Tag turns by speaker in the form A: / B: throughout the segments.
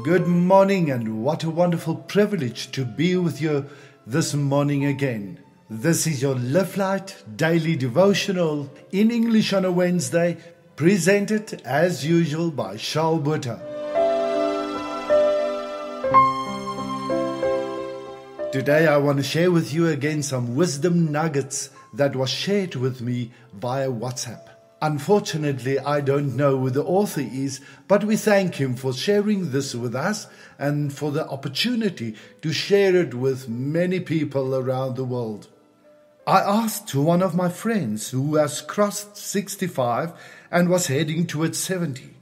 A: Good morning, and what a wonderful privilege to be with you this morning again. This is your Live Light Daily Devotional in English on a Wednesday, presented as usual by Charl Botha. Today I want to share with you again some wisdom nuggets that was shared with me via WhatsApp. Unfortunately, I don't know who the author is, but we thank him for sharing this with us and for the opportunity to share it with many people around the world. I asked one of my friends who has crossed 65 and was heading towards 70,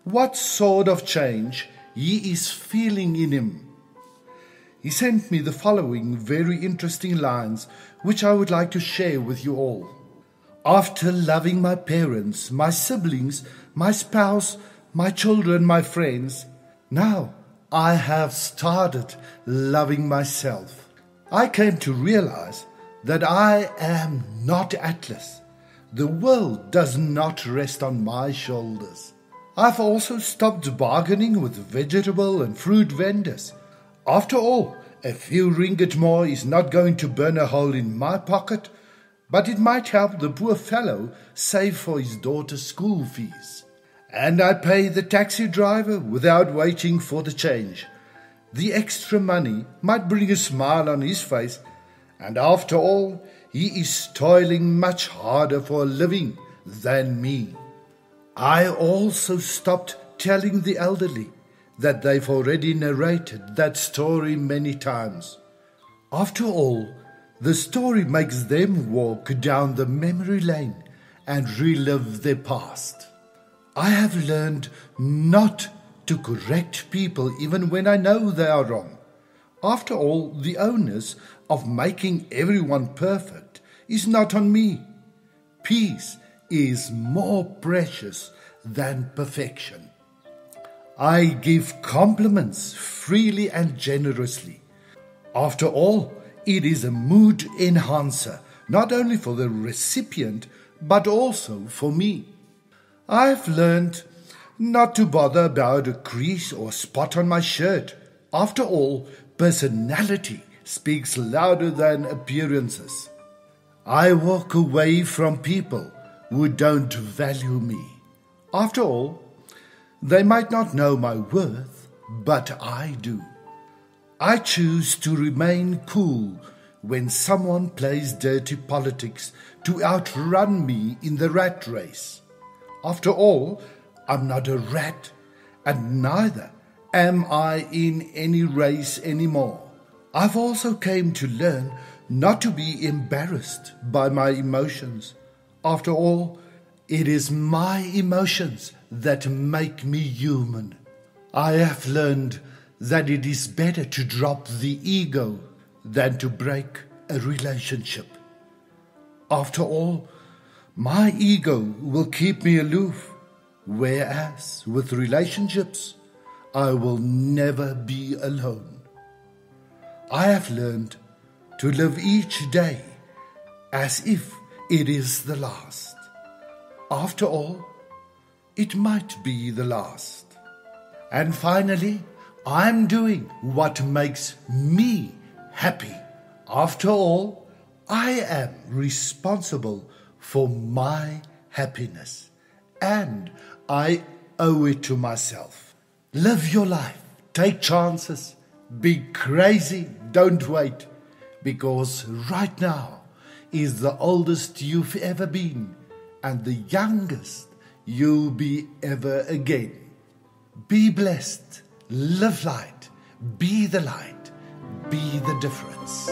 A: what sort of change he is feeling in him. He sent me the following very interesting lines, which I would like to share with you all. After loving my parents, my siblings, my spouse, my children, my friends, now I have started loving myself. I came to realize that I am not Atlas. The world does not rest on my shoulders. I've also stopped bargaining with vegetable and fruit vendors. After all, a few ringgit more is not going to burn a hole in my pocket, but it might help the poor fellow save for his daughter's school fees. And I pay the taxi driver without waiting for the change. The extra money might bring a smile on his face, and after all, he is toiling much harder for a living than me. I also stopped telling the elderly that they've already narrated that story many times. After all, the story makes them walk down the memory lane and relive their past. I have learned not to correct people even when I know they are wrong. After all, the onus of making everyone perfect is not on me. Peace is more precious than perfection. I give compliments freely and generously. After all, it is a mood enhancer, not only for the recipient, but also for me. I've learned not to bother about a crease or spot on my shirt. After all, personality speaks louder than appearances. I walk away from people who don't value me. After all, they might not know my worth, but I do. I choose to remain cool when someone plays dirty politics to outrun me in the rat race. After all, I'm not a rat, and neither am I in any race anymore. I've also came to learn not to be embarrassed by my emotions. After all, it is my emotions that make me human. I have learned that it is better to drop the ego than to break a relationship. After all, my ego will keep me aloof, whereas with relationships, I will never be alone. I have learned to live each day as if it is the last. After all, it might be the last. And finally, I'm doing what makes me happy. After all, I am responsible for my happiness, and I owe it to myself. Live your life, take chances, be crazy, don't wait, because right now is the oldest you've ever been and the youngest you'll be ever again. Be blessed. Live light, be the light, be the difference.